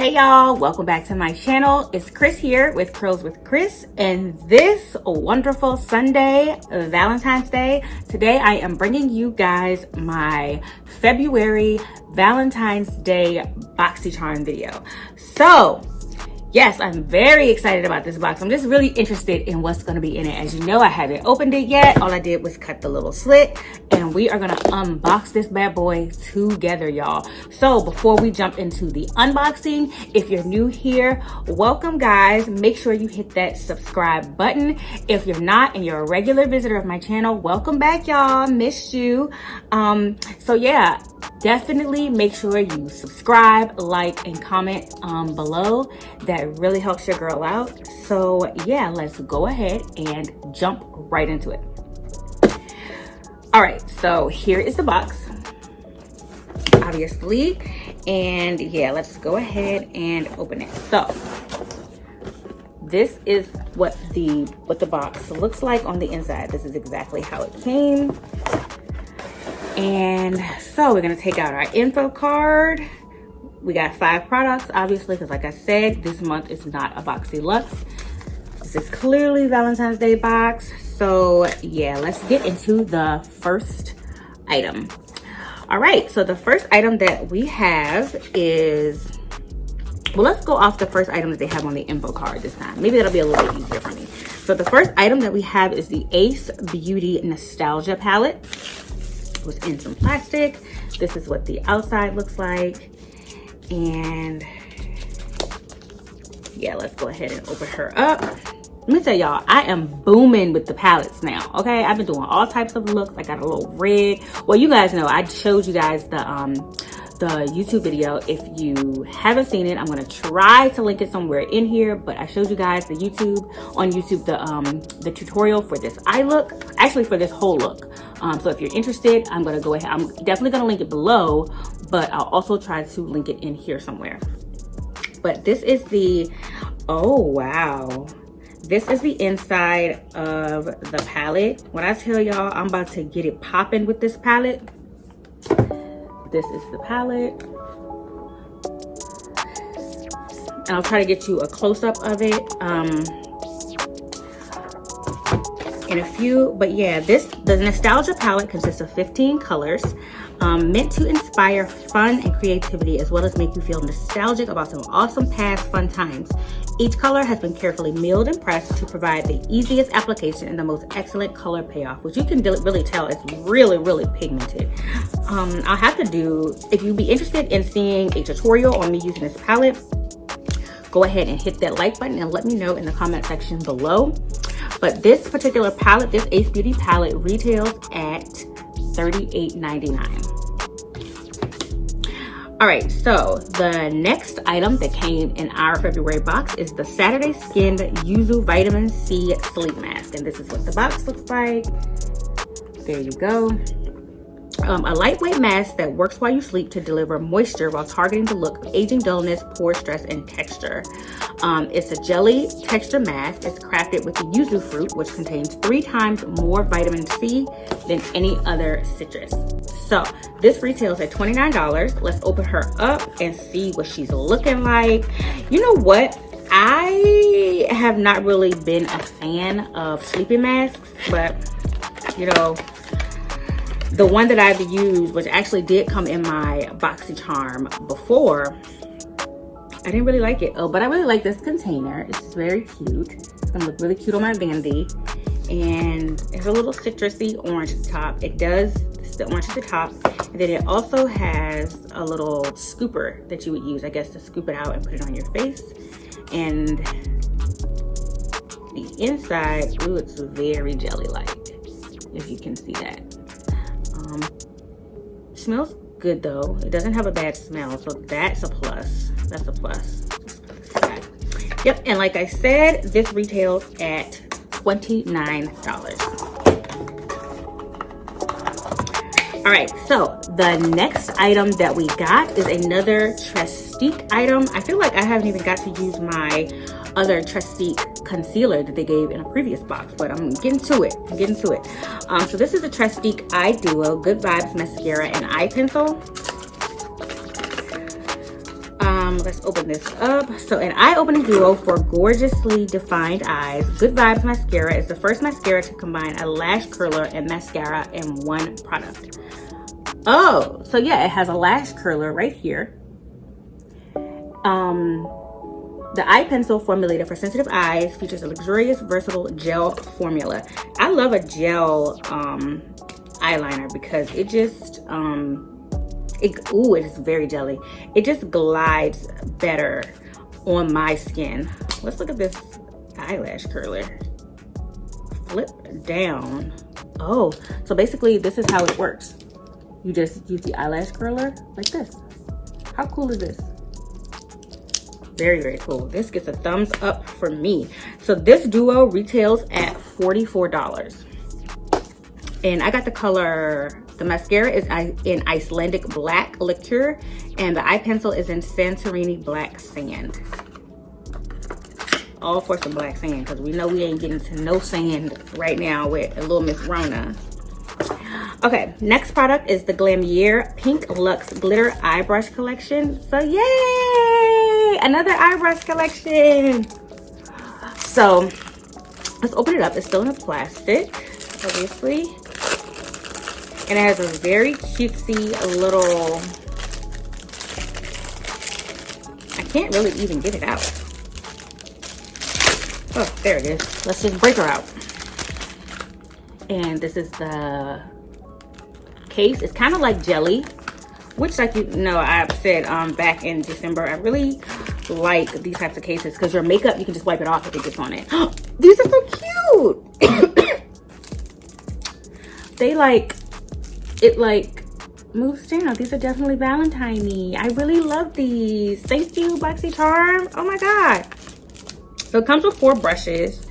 Hey y'all, welcome back to my channel. It's Kris here with Kurls with Kris, and this wonderful Sunday, Valentine's Day, today I am bringing you guys my February Valentine's Day BoxyCharm video. So yes, I'm very excited about this box. I'm just really interested in what's going to be in it. As you know, I haven't opened it yet. All I did was cut the little slit, and we are going to unbox this bad boy together, y'all. So before we jump into the unboxing, if you're new here, welcome guys. Make sure you hit that subscribe button. If you're not and you're a regular visitor of my channel, welcome back, y'all. Missed you. So yeah, definitely make sure you subscribe, like, and comment below. That really helps your girl out. So yeah, let's go ahead and jump right into it. All right, so here is the box, obviously, and yeah, let's go ahead and open it. So this is what the box looks like on the inside. This is exactly how it came. And so we're gonna take out our info card. We got 5 products, obviously, because like I said, this month is not a Boxy Luxe. This is clearly Valentine's Day box. So yeah, let's get into the first item. All right, so the first item that we have is, well, let's go off the first item that they have on the info card this time. Maybe that'll be a little bit easier for me. So the first item that we have is the Ace Beauty Nostalgia Palette. It was in some plastic. This is what the outside looks like. And yeah, let's go ahead and open her up. Let me tell y'all, I am booming with the palettes now. Okay, I've been doing all types of looks. I got a little rig. Well, you guys know I showed you guys the YouTube video. If you haven't seen it, I'm gonna try to link it somewhere in here, but I showed you guys the the tutorial for this eye look, actually for this whole look. So if you're interested, I'm gonna go ahead, I'm definitely gonna link it below, but I'll also try to link it in here somewhere. But this is the, oh wow, this is the inside of the palette. When I tell y'all I'm about to get it popping with this palette, this is the palette, and I'll try to get you a close-up of it in a few. But yeah, the Nostalgia palette consists of 15 colors, meant to inspire fun and creativity, as well as make you feel nostalgic about some awesome past fun times. Each color has been carefully milled and pressed to provide the easiest application and the most excellent color payoff, which you can really tell it's really, really pigmented. I'll have to do, if you'd be interested in seeing a tutorial on me using this palette, go ahead and hit that like button and let me know in the comment section below. But this particular palette, this Ace Beauty palette, retails at $38.99. All right, so the next item that came in our February box is the Saturday Skin Yuzu Vitamin C Sleep Mask. And this is what the box looks like. There you go. A lightweight mask that works while you sleep to deliver moisture while targeting the look of aging, dullness, pore stress, and texture. It's a jelly texture mask. It's crafted with the yuzu fruit, which contains 3 times more vitamin C than any other citrus. So this retails at $29. Let's open her up and see what she's looking like. You know what? I have not really been a fan of sleeping masks, but you know, the one that I've used, which actually did come in my BoxyCharm before, I didn't really like it. Oh, but I really like this container. It's very cute. It's gonna look really cute on my vanity. And it's a little citrusy orange at the top. It does, it's the orange at the top. And then it also has a little scooper that you would use, I guess, to scoop it out and put it on your face. And the inside, ooh, it's very jelly-like, if you can see that. Smells good though. It doesn't have a bad smell, so that's a plus. That's a plus. Yep, and like I said, this retails at $29. All right, so the next item that we got is another Trestique item. I feel like I haven't even got to use my other Trestique concealer that they gave in a previous box, but I'm getting to it. So this is a Trestique Eye Duo Good Vibes Mascara and Eye Pencil. Let's open this up. So an eye-opening duo for gorgeously defined eyes. Good Vibes Mascara is the first mascara to combine a lash curler and mascara in one product. Oh, so yeah, it has a lash curler right here. The eye pencil formulated for sensitive eyes features a luxurious, versatile gel formula. I love a gel eyeliner because it just it is very jelly. It just glides better on my skin. Let's look at this eyelash curler. Flip down. Oh, so basically this is how it works. You just use the eyelash curler like this. How cool is this? Very, very cool. This gets a thumbs up for me. So this duo retails at $44. And I got the color, the mascara is in Icelandic Black Liqueur, and the eye pencil is in Santorini Black Sand. All for some black sand, because we know we ain't getting to no sand right now with a little Miss Rona. Okay, next product is the Glamierre Pink Luxe Glitter Eye Brush Collection. So yay! Another eye brush collection. So let's open it up. It's still in a plastic, obviously. And it has a very cutesy little, I can't really even get it out. Oh, there it is. Let's just break her out. And this is the case. It's kind of like jelly, which, like you know, I've said back in December, I really like these types of cases because your makeup, you can just wipe it off if it gets on it. These are so cute. They it moves down. These are definitely Valentine-y. I really love these. Thank you, BoxyCharm. Oh my God. So it comes with 4 brushes.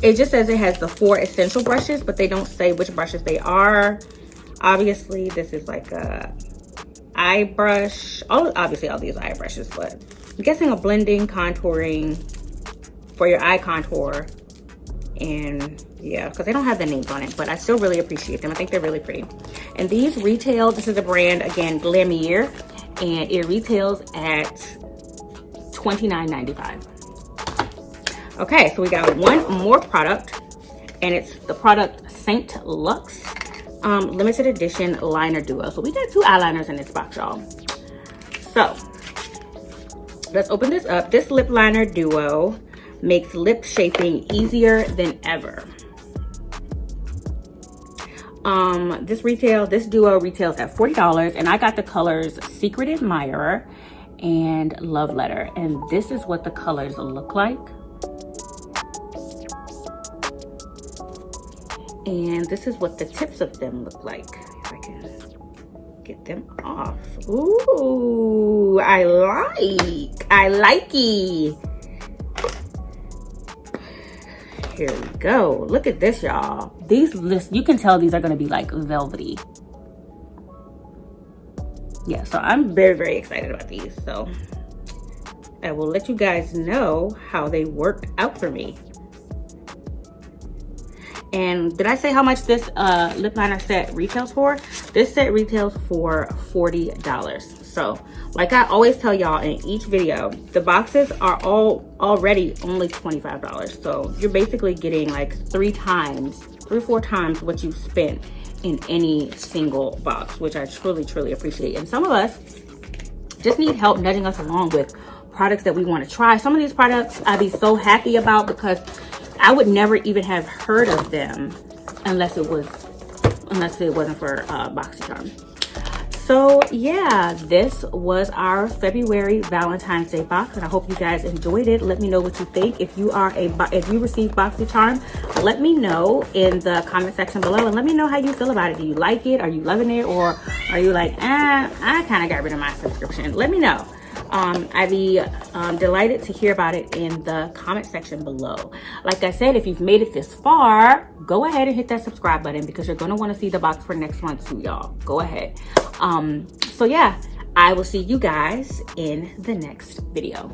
It just says it has the 4 essential brushes, but they don't say which brushes they are. Obviously, this is like a eye brush. Obviously, all these eye brushes, but I'm guessing a blending, contouring for your eye contour. And yeah, because they don't have the names on it, but I still really appreciate them. I think they're really pretty. And these retail, this is a brand, again, Glamierre, and it retails at $29.95. Okay, so we got one more product, and it's the product Saint Luxe limited edition liner duo. So we got 2 eyeliners in this box, y'all. So let's open this up. This lip liner duo makes lip shaping easier than ever. This duo retails at $40, and I got the colors Secret Admirer and Love Letter, and this is what the colors look like. And this is what the tips of them look like. If I can get them off. Ooh, I likey. Here we go. Look at this, y'all. These lists, you can tell these are gonna be like velvety. Yeah, so I'm very, very excited about these. So I will let you guys know how they worked out for me. And did I say how much this lip liner set retails for? This set retails for $40. So like I always tell y'all in each video, the boxes are all already only $25. So you're basically getting like 3 or 4 times what you spent in any single box, which I truly, truly appreciate. And some of us just need help nudging us along with products that we want to try. Some of these products I'd be so happy about because I would never even have heard of them unless it wasn't for BoxyCharm. So yeah, this was our February Valentine's Day box, and I hope you guys enjoyed it. Let me know what you think. If you receive BoxyCharm, let me know in the comment section below, and let me know how you feel about it. Do you like it? Are you loving it? Or are you like, I kind of got rid of my subscription? Let me know. I'd be delighted to hear about it in the comment section below. Like I said, if you've made it this far, go ahead and hit that subscribe button because you're going to want to see the box for next month too, y'all. Go ahead. So yeah, I will see you guys in the next video.